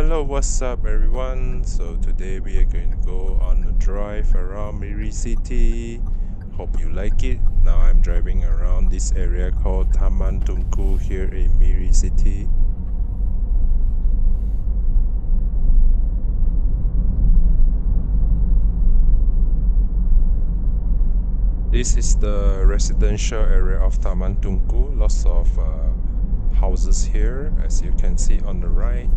Hello, what's up everyone? So today we are going to go on a drive around Miri city. Hope you like it. Now I'm driving around this area called Taman Tunku here in Miri city. This is the residential area of Taman Tunku. Lots of houses here, as you can see on the right.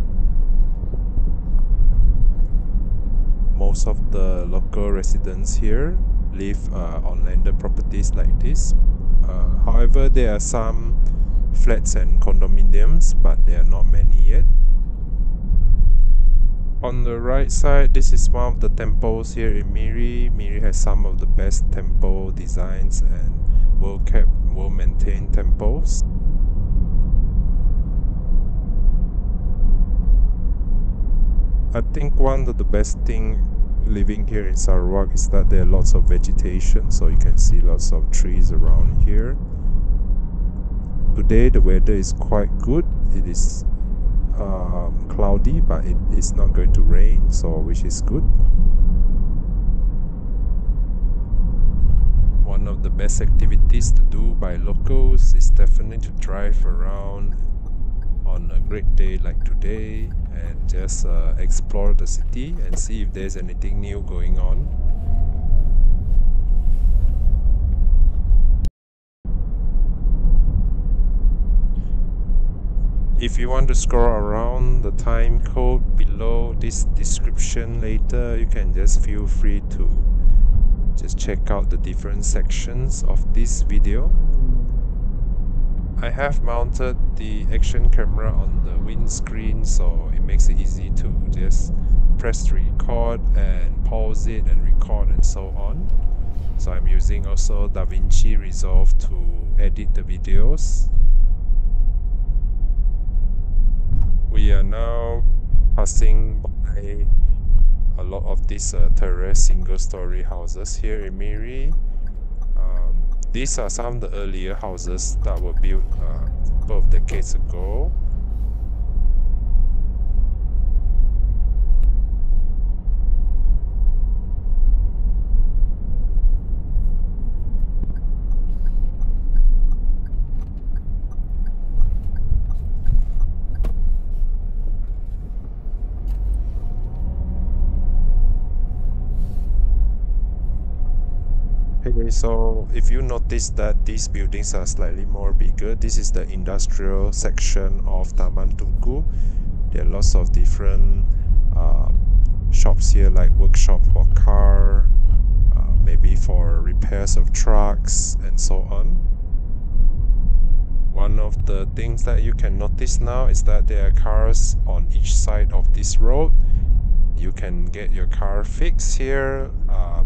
Most of the local residents here live on landed properties like this. However, there are some flats and condominiums, but there are not many yet. On the right side, this is one of the temples here in Miri. Miri has some of the best temple designs and well-kept, well-maintained temples. I think one of the best things living here in Sarawak is that there are lots of vegetation, so you can see lots of trees around here. Today the weather is quite good. It is cloudy, but it is not going to rain, so which is good. One of the best activities to do by locals is definitely to drive around on a great day like today and just explore the city and see if there's anything new going on. If you want to scroll around the time code below this description later, you can just feel free to just check out the different sections of this video. I have mounted the action camera on the windscreen, so it makes it easy to just press record and pause it and record and so on. So I'm using also DaVinci Resolve to edit the videos. We are now passing by a lot of these terrace single-story houses here in Miri. These are some of the earlier houses that were built a couple of decades ago. Okay, so if you notice that these buildings are slightly more bigger, this is the industrial section of Taman Tunku. There are lots of different shops here, like workshop for car, maybe for repairs of trucks and so on. One of the things that you can notice now is that there are cars on each side of this road. You can get your car fixed here.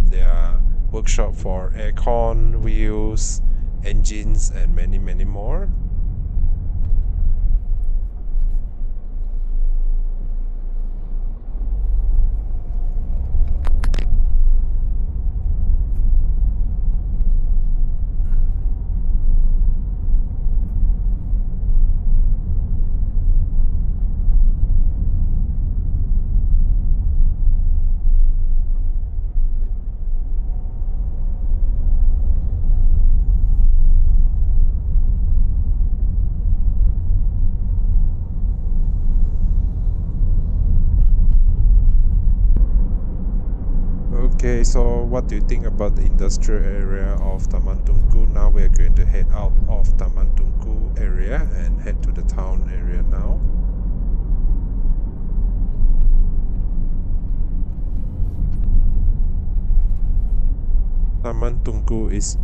There are workshop for aircon, wheels, engines and many more. Okay, so what do you think about the industrial area of Taman Tunku? Now we are going to head out of Taman Tunku area and head to the town area now. Taman Tunku is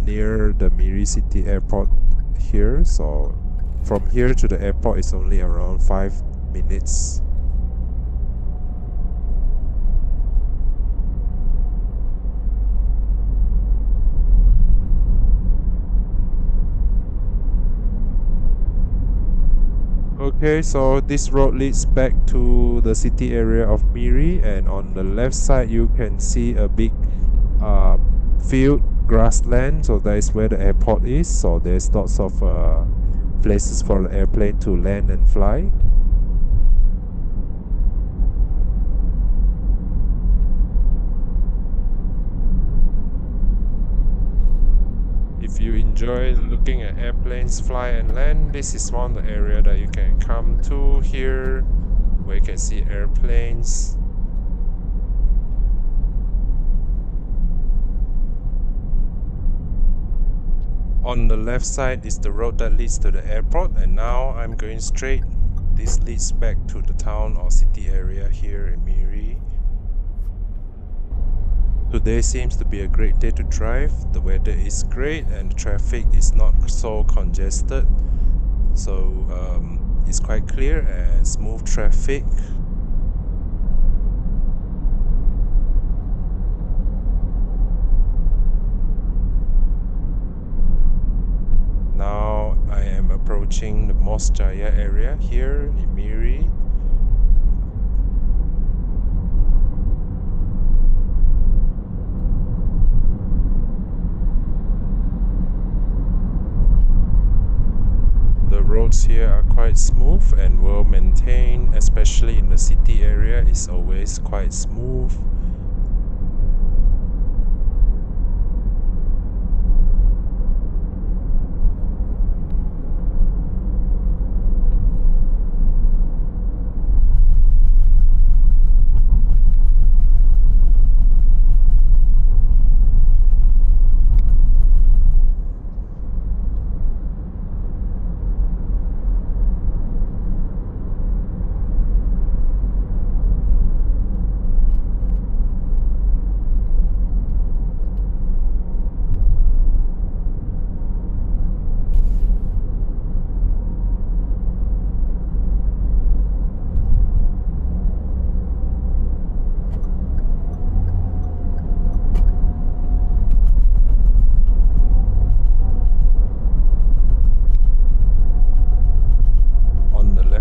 near the Miri City Airport here, so from here to the airport is only around 5 minutes. Okay, so this road leads back to the city area of Miri, and on the left side you can see a big field grassland, so that is where the airport is. So there's lots of places for the airplane to land and fly. you enjoy looking at airplanes fly and land, this is one of the area that you can come to here, where you can see airplanes. On the left side is the road that leads to the airport, and now I'm going straight. This leads back to the town or city area here in Miri. Today seems to be a great day to drive. The weather is great and the traffic is not so congested. So it's quite clear and smooth traffic. Now I am approaching the Morsjaya area here in Miri. The roads here are quite smooth and well maintained, especially in the city area. It's always quite smooth.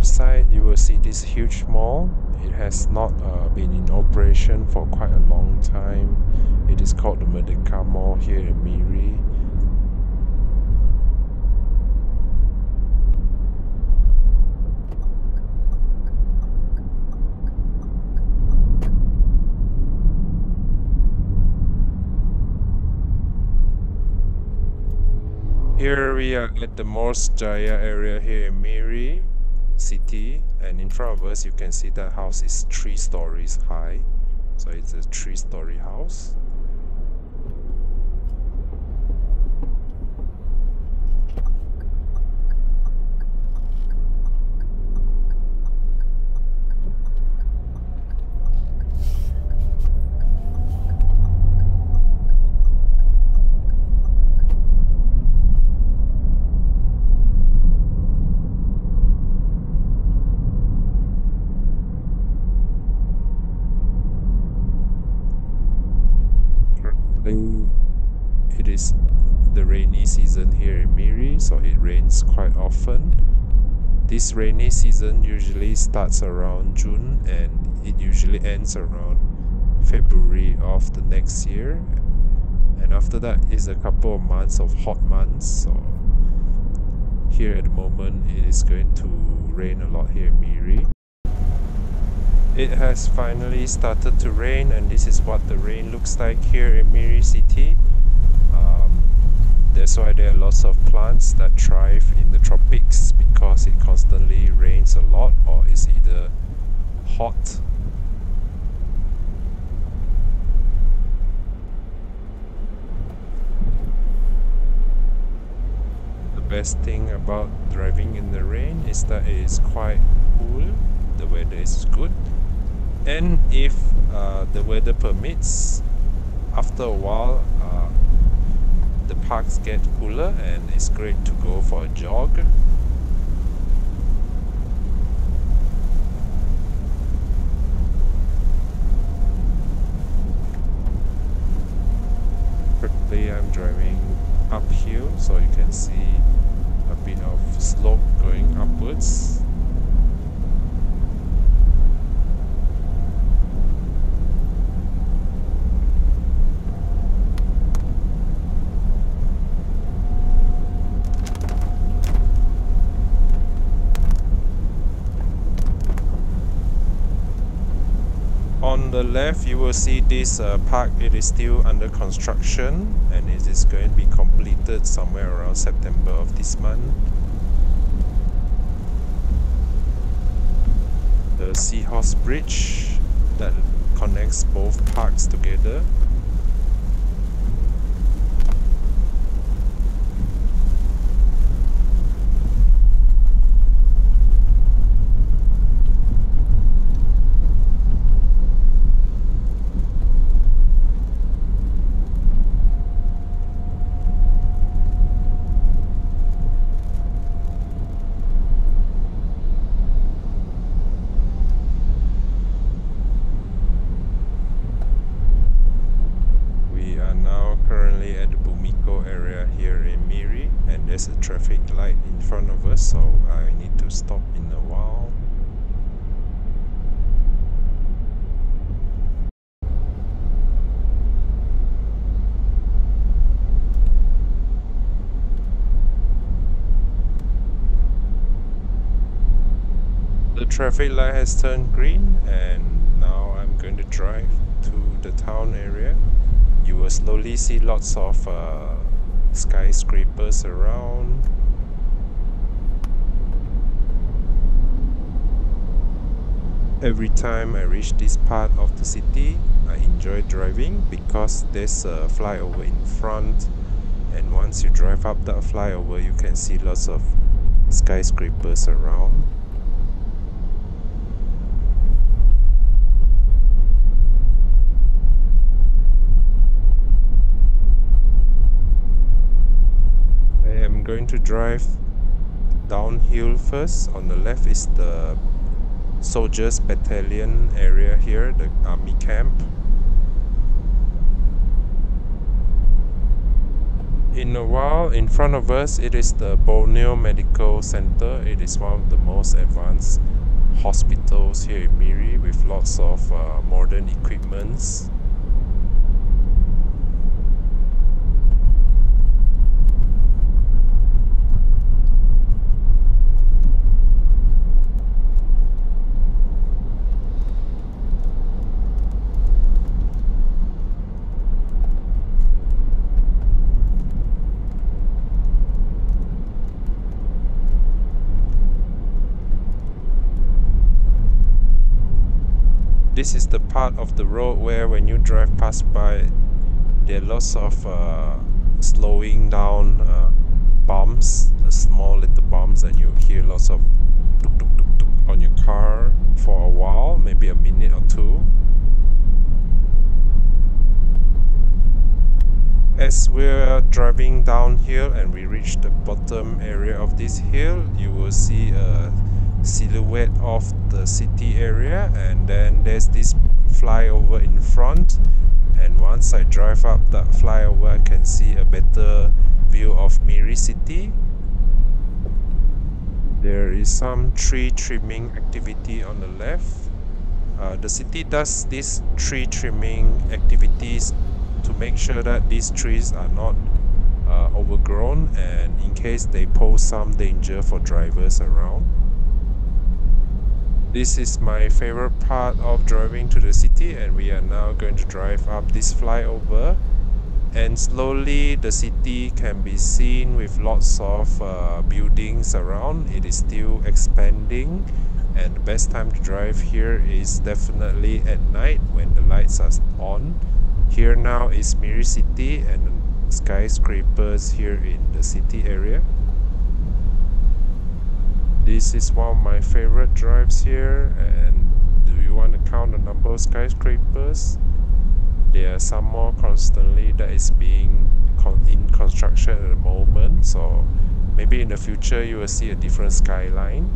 Side you will see this huge mall. It has not been in operation for quite a long time. It is called the Merdeka Mall here in Miri. Here we are at the Morsjaya area here in Miri city, and in front of us you can see that house is 3 stories high, so it's a 3-story house. It is the rainy season here in Miri, so it rains quite often. This rainy season usually starts around June and it usually ends around February of the next year, and after that is a couple of months of hot months. So here at the moment it is going to rain a lot here in Miri. It has finally started to rain, and this is what the rain looks like here in Miri city. That's why there are lots of plants that thrive in the tropics, because it constantly rains a lot or is either hot. The best thing about driving in the rain is that it is quite cool, the weather is good, and if the weather permits, after a while the parks get cooler and it's great to go for a jog. Currently I'm driving uphill, so you can see a bit of slope going upwards. On On the left you will see this park. It is still under construction and it is going to be completed somewhere around September of this month. The Seahorse Bridge that connects both parks together. Currently at the Bumiko area here in Miri, and there's a traffic light in front of us, so I need to stop in a while. The traffic light has turned green and now I'm going to drive to the town area. You will slowly see lots of skyscrapers around. Every time I reach this part of the city, I enjoy driving because there's a flyover in front, and once you drive up that flyover you can see lots of skyscrapers around. I'm going to drive downhill first. On the left is the soldiers battalion area here, the army camp. In a while, in front of us, it is the Borneo Medical Center. It is one of the most advanced hospitals here in Miri with lots of modern equipments. This is the part of the road where when you drive past by, there are lots of slowing down bumps, small little bumps, and you hear lots of tuk tuk tuk tuk on your car for a while, maybe a minute or two. As we're driving downhill and we reach the bottom area of this hill, you will see a silhouette of the city area, and then there's this flyover in front, and once I drive up that flyover I can see a better view of Miri city. There is some tree trimming activity on the left. The city does these tree trimming activities to make sure that these trees are not overgrown, and in case they pose some danger for drivers around. This is my favorite part of driving to the city, and we are now going to drive up this flyover, and slowly the city can be seen with lots of buildings around. It is still expanding, and the best time to drive here is definitely at night when the lights are on. Here now is Miri city and skyscrapers here in the city area. This is one of my favorite drives here, and do you want to count the number of skyscrapers? There are some more constantly that is being in construction at the moment, so maybe in the future you will see a different skyline.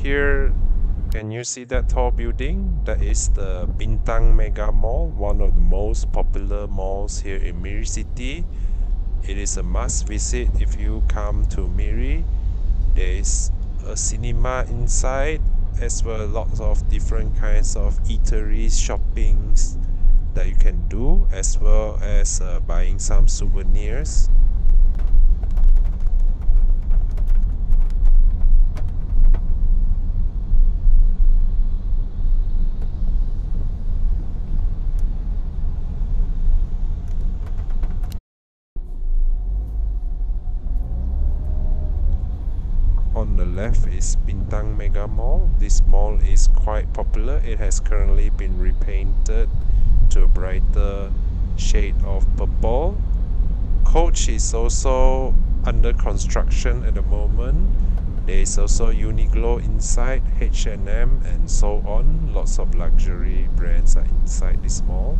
Here, can you see that tall building? That is the Bintang Mega Mall, one of the most popular malls here in Miri city. It is a must visit if you come to Miri. There is a cinema inside, as well lots of different kinds of eateries, shoppings that you can do, as well as buying some souvenirs. On the left is Bintang Mega Mall. This mall is quite popular. It has currently been repainted to a brighter shade of purple. Coach is also under construction at the moment. There is also Uniqlo inside, H&M and so on. Lots of luxury brands are inside this mall.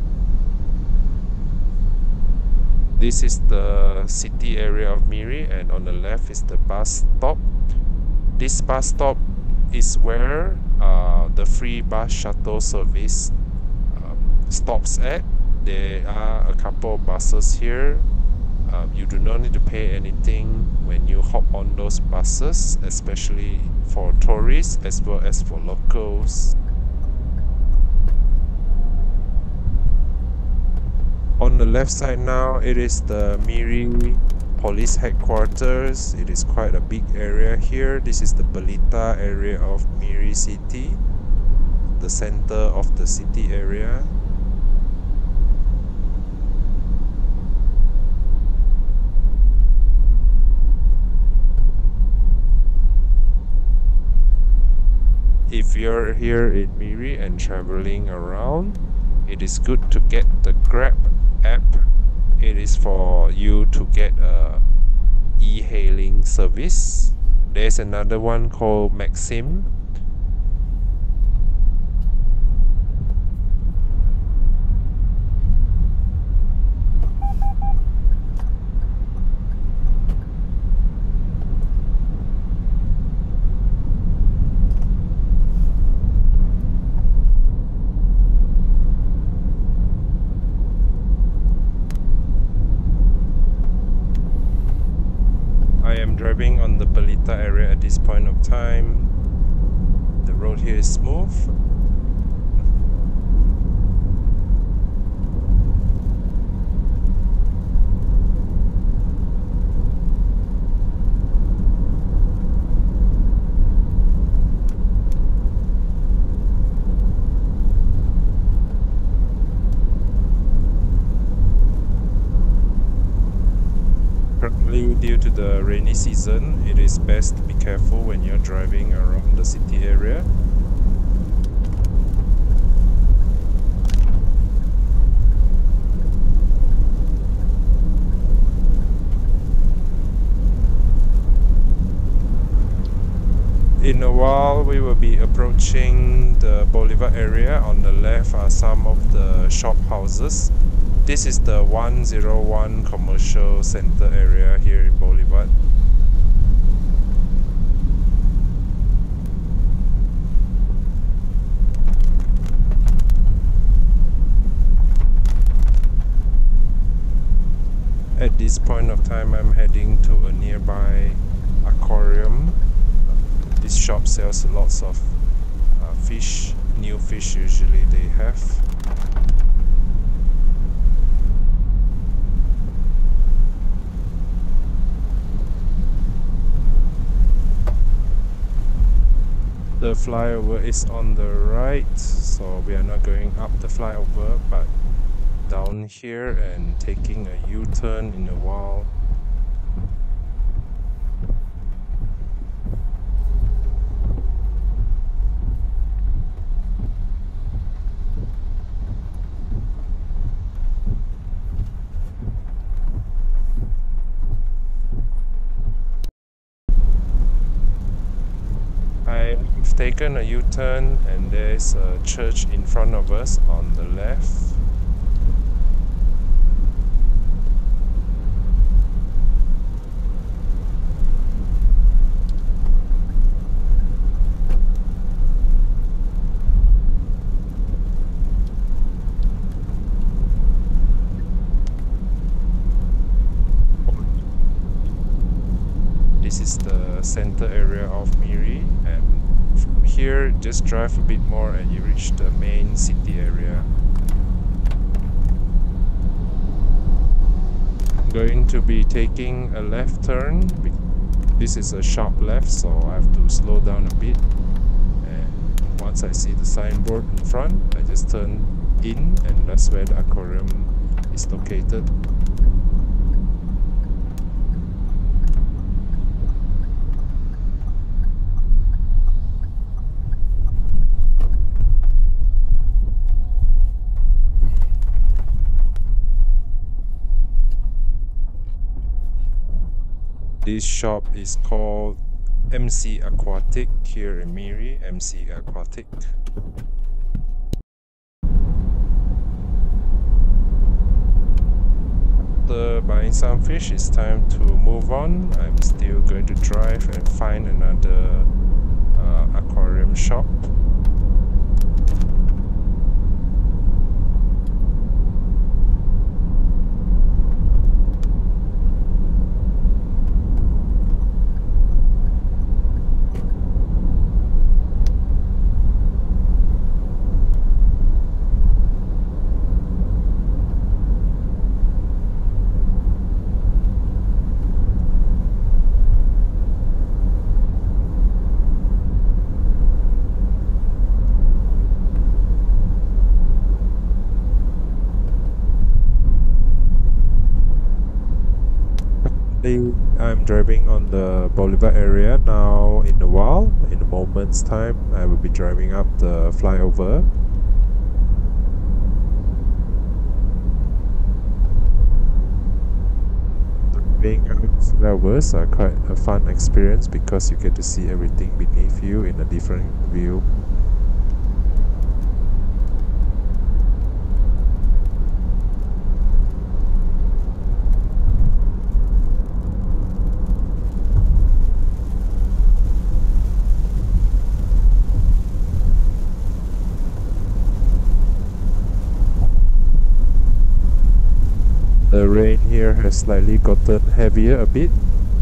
This is the city area of Miri, and on the left is the bus stop. This bus stop is where the free bus shuttle service stops at. There are a couple of buses here. You do not need to pay anything when you hop on those buses, especially for tourists as well as for locals. On the left side now, it is the Miri police headquarters. It is quite a big area here. This is the Pelita area of Miri city, the center of the city area. If you're here in Miri and traveling around, it is good to get the Grab app. It is for you to get a e-hailing service. There's another one called Maxim. Driving on the Pelita area at this point of time. The road here is smooth. Due to the rainy season, it is best to be careful when you're driving around the city area. In a while, we will be approaching the Boulevard area. On the left are some of the shop houses. This is the 101 commercial center area here in Boulevard. At this point of time, I'm heading to a nearby aquarium. This shop sells lots of fish, new fish usually they have. The flyover is on the right, so we are not going up the flyover but down here and taking a U-turn in a while. I've taken a U-turn and there's a church in front of us on the left. This is the center area of Miri, and From here, just drive a bit more and you reach the main city area. I'm going to be taking a left turn. This is a sharp left, so I have to slow down a bit. And once I see the signboard in front, I just turn in, and that's where the aquarium is located. This shop is called MC Aquatic here in Miri, MC Aquatic. After buying some fish, it's time to move on. I'm still going to drive and find another aquarium shop. I'm driving on the Boulevard area now. In a while, in a moment's time, I will be driving up the flyover. Driving up flyovers are quite a fun experience because you get to see everything beneath you in a different view. The rain here has slightly gotten heavier a bit,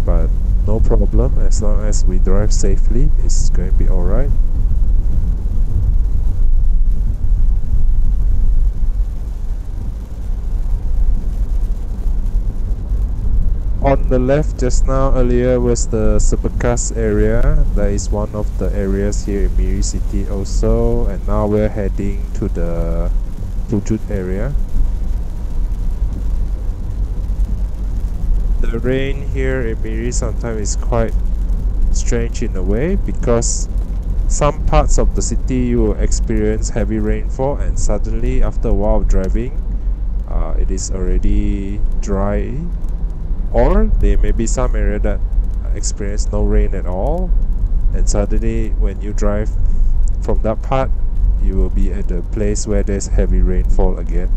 but no problem. As long as we drive safely, it's going to be alright. On the left just now, earlier was the Supercars area. That is one of the areas here in Miri City also, and now we're heading to the Pujut area. The rain here in Miri sometimes is quite strange in a way, because some parts of the city you will experience heavy rainfall, and suddenly after a while of driving it is already dry, or there may be some area that experience no rain at all, and suddenly when you drive from that part you will be at a place where there's heavy rainfall again.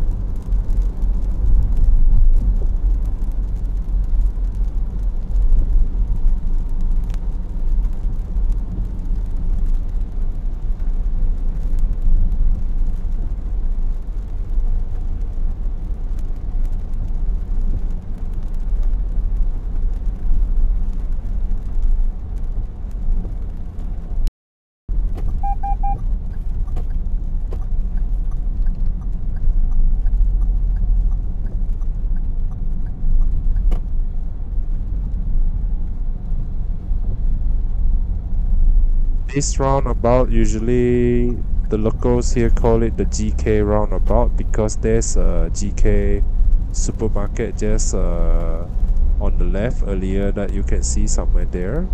This roundabout, usually the locals here call it the GK roundabout, because there's a GK supermarket just on the left earlier that you can see somewhere there.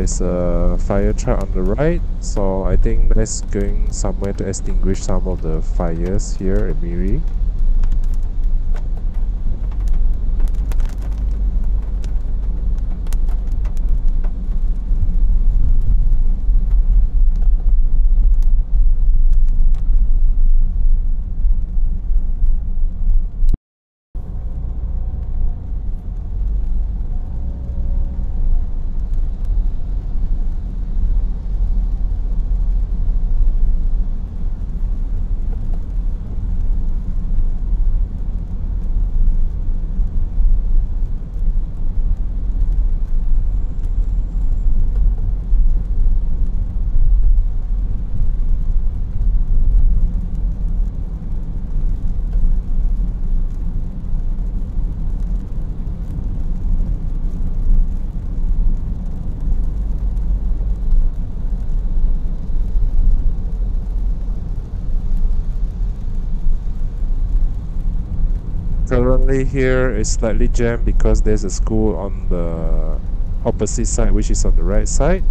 there's a fire truck on the right, so I think that's going somewhere to extinguish some of the fires here at Miri. Currently here is slightly jammed because there's a school on the opposite side, which is on the right side,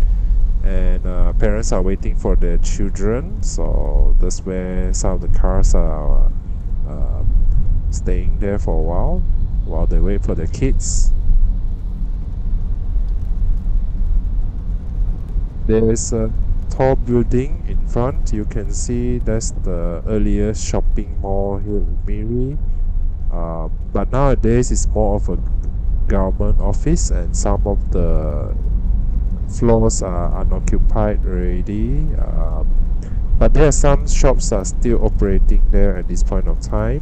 and parents are waiting for their children, so that's where some of the cars are staying there for a while they wait for their kids. There is a tall building in front. You can see that's the earliest shopping mall here in Miri. But nowadays it's more of a government office, and some of the floors are unoccupied already. But there are some shops are still operating there at this point of time.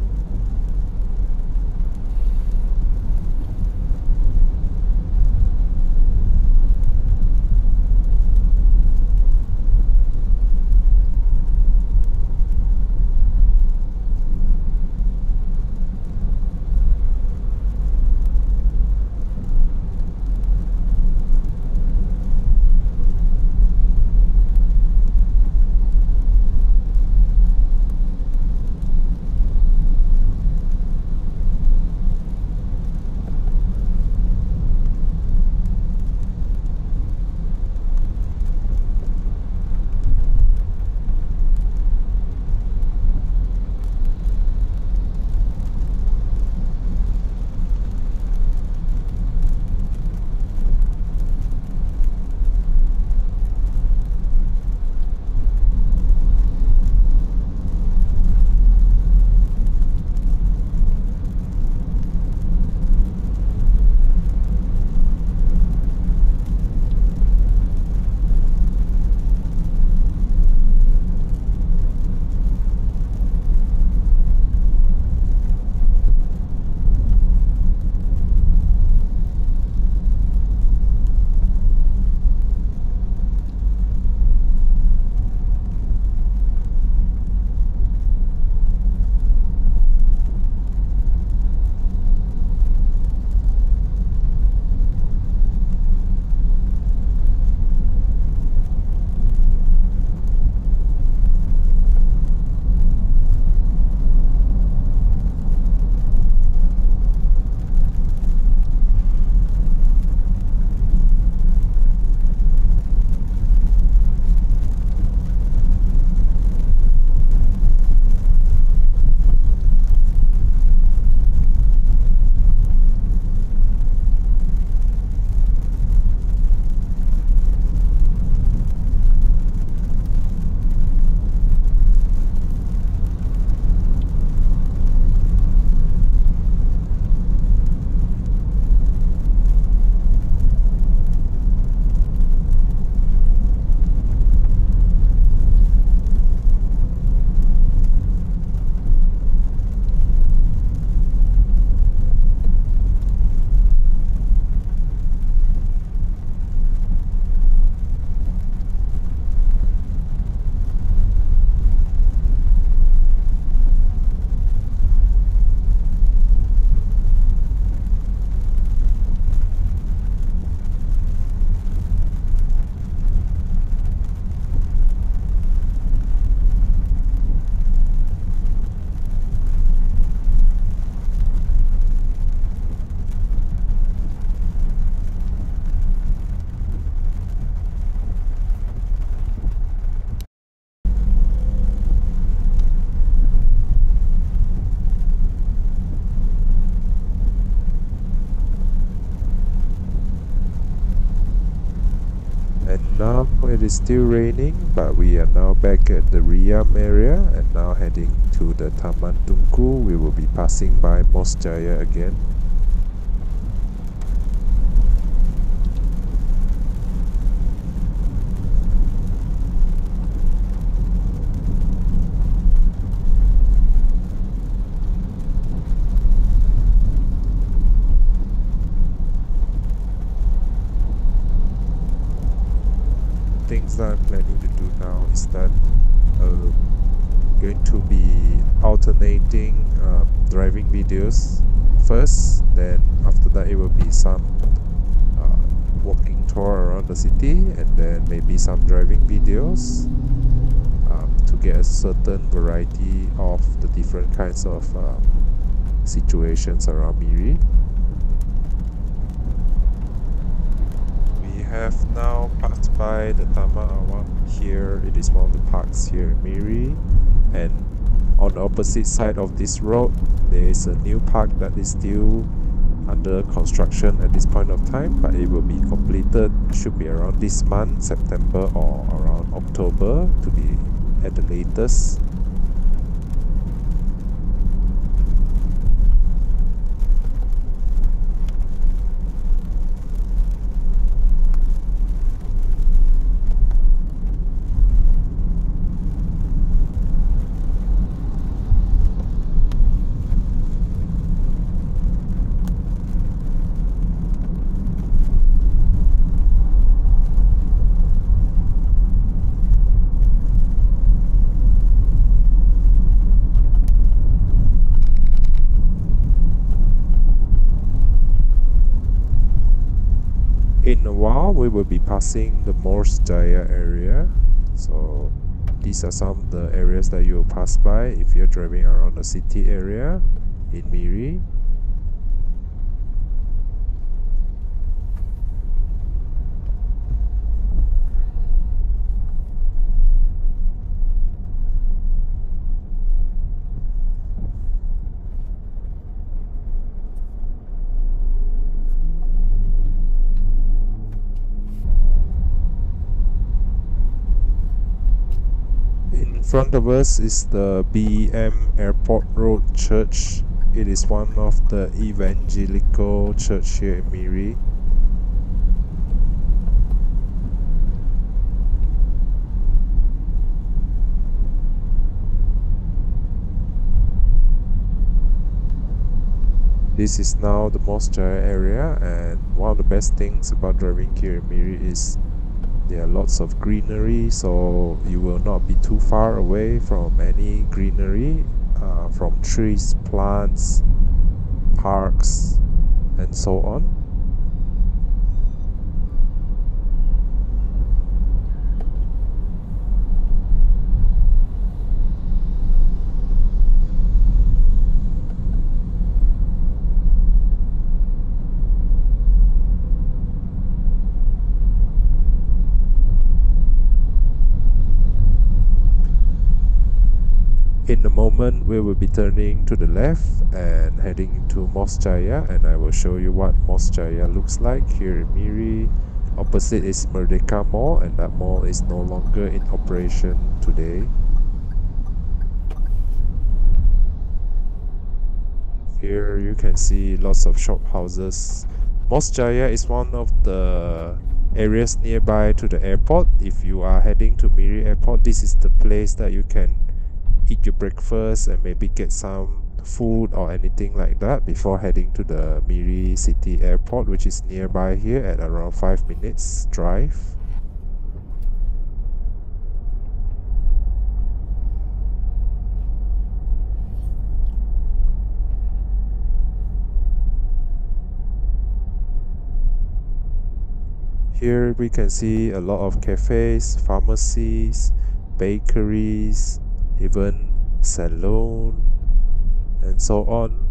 is still raining, but we are now back at the Riam area and now heading to the Taman Tunku. We will be passing by Morsjaya again. Things that I'm planning to do now is that going to be alternating driving videos first, then after that it will be some walking tour around the city, and then maybe some driving videos to get a certain variety of the different kinds of situations around Miri. Have now passed by the Taman Awam. Here it is one of the parks here in Miri, and on the opposite side of this road there is a new park that is still under construction at this point of time, but it will be completed, should be around this month, September or around October to be at the latest. In a while we will be passing the Morsjaya area, so these are some of the areas that you will pass by if you're driving around the city area in Miri. In front of us is the BEM Airport Road Church. It is one of the evangelical church here in Miri. This is now the Morsjaya area, and one of the best things about driving here in Miri is there are lots of greenery, so you will not be too far away from any greenery, from trees, plants, parks, and so on. In a moment we will be turning to the left and heading into Morsjaya, and I will show you what Morsjaya looks like here in Miri. Opposite is Merdeka Mall, and that mall is no longer in operation today. Here you can see lots of shop houses. Morsjaya is one of the areas nearby to the airport. If you are heading to Miri Airport, this is the place that you can eat your breakfast and maybe get some food or anything like that before heading to the Miri City Airport, which is nearby here at around 5 minutes drive. Here we can see a lot of cafes, pharmacies, bakeries, even salon, and so on.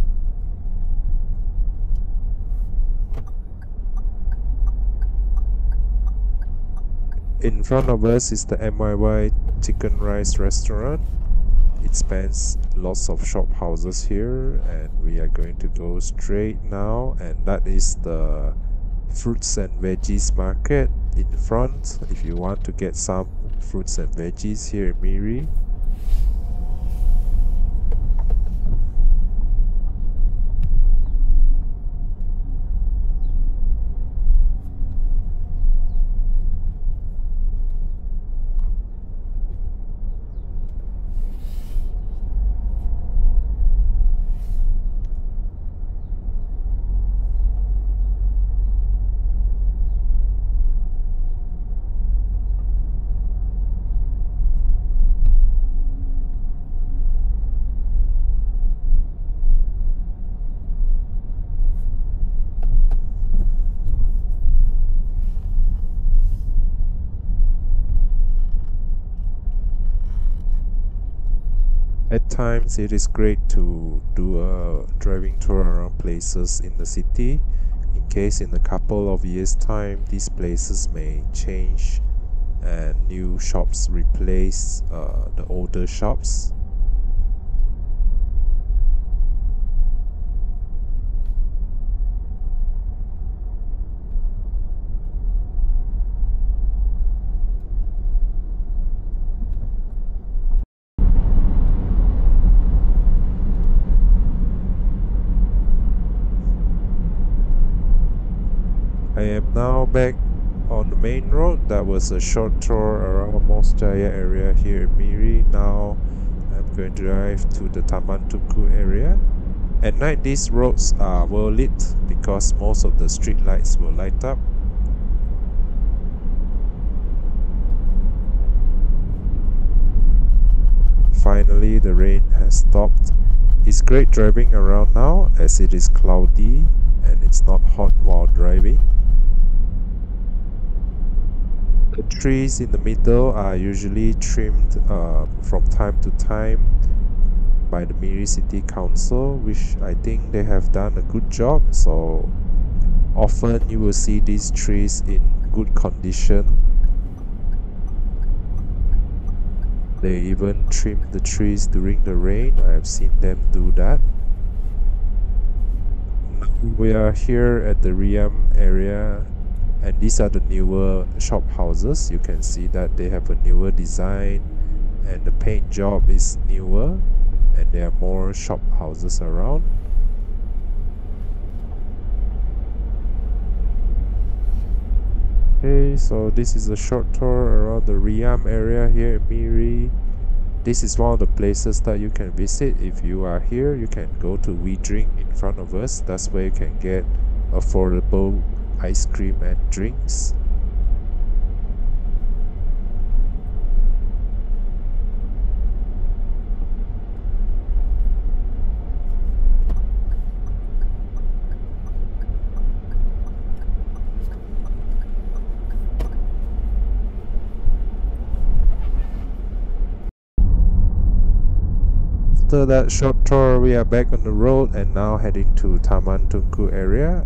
In front of us is the MYY chicken rice restaurant. It spans lots of shop houses here, and we are going to go straight now, and that is the fruits and veggies market. in front if you want to get some fruits and veggies here in Miri. At times it is great to do a driving tour around places in the city, in case in a couple of years time these places may change and new shops replace the older shops. I am now back on the main road. That was a short tour around Morsjaya area here in Miri. Now I'm going to drive to the Taman Tunku area. At night these roads are well lit because most of the street lights will light up. Finally the rain has stopped. It's great driving around now as it is cloudy and it's not hot while driving. The trees in the middle are usually trimmed from time to time by the Miri City Council, which I think they have done a good job. So often you will see these trees in good condition. They even trim the trees during the rain. I have seen them do that. We are here at the Riam area, and these are the newer shop houses. You can see that they have a newer design and the paint job is newer, and there are more shop houses around. Okay, so this is a short tour around the Riam area here in Miri. This is one of the places that you can visit. If you are here, you can go to We Drink in front of us. That's where you can get affordable ice cream and drinks. After that short tour, we are back on the road and now heading to Taman Tunku area.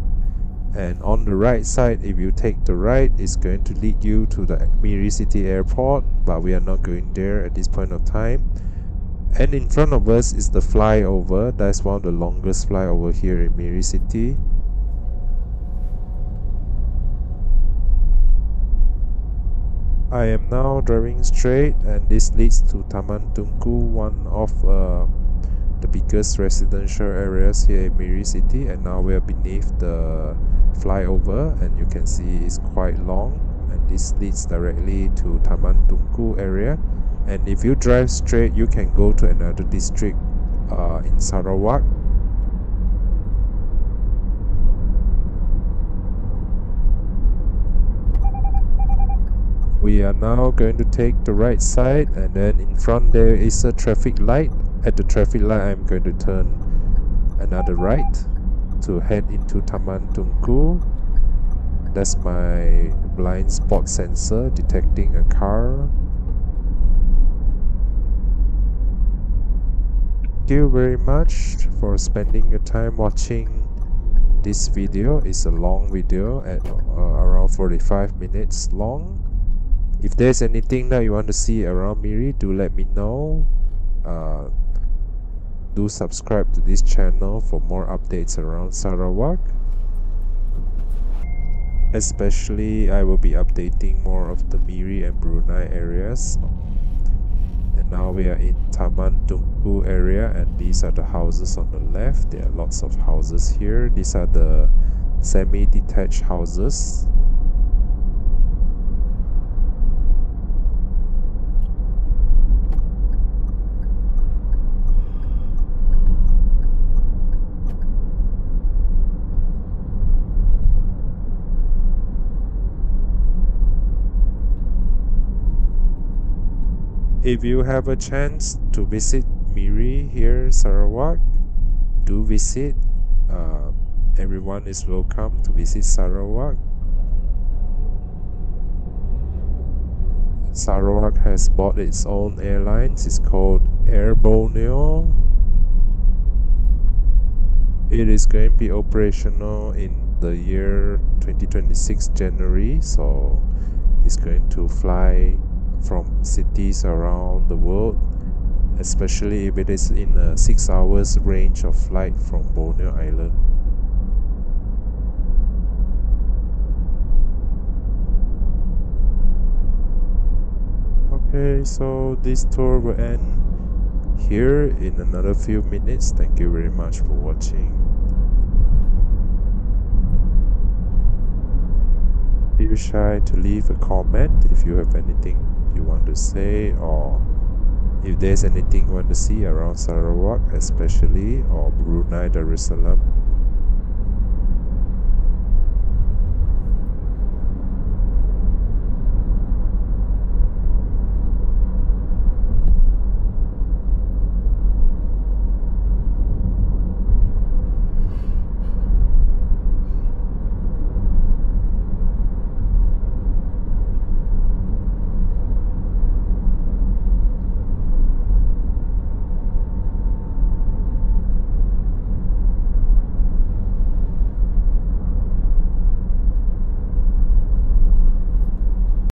And on the right side, if you take the right, it's going to lead you to the Miri City Airport, but we are not going there at this point of time. And in front of us is the flyover. That's one of the longest flyover here in Miri City. I am now driving straight, and this leads to Taman Tunku, one of the biggest residential areas here in Miri City. And now we are beneath the flyover, and you can see it's quite long, and this leads directly to Taman Tunku area. And if you drive straight, you can go to another district in Sarawak. We are now going to take the right side, and then in front there is a traffic light. At the traffic light, I'm going to turn another right to head into Taman Tunku. That's my blind spot sensor detecting a car. Thank you very much for spending your time watching this video. It's a long video at around 45 minutes long. If there's anything that you want to see around Miri, do let me know. Do subscribe to this channel for more updates around Sarawak. Especially I will be updating more of the Miri and Brunei areas. And now we are in Taman Tunku area, and these are the houses on the left. There are lots of houses here. These are the semi-detached houses. If you have a chance to visit Miri here, Sarawak, do visit. Everyone is welcome to visit Sarawak. Sarawak has bought its own airlines. It's called Air Borneo. It is going to be operational in the year 2026 January, so it's going to fly from cities around the world, especially if it is in a 6 hours range of flight from Borneo Island. Okay, so this tour will end here in another few minutes. Thank you very much for watching. Feel shy to leave a comment if you have anything you want to say, or if there's anything you want to see around Sarawak especially, or Brunei Darussalam.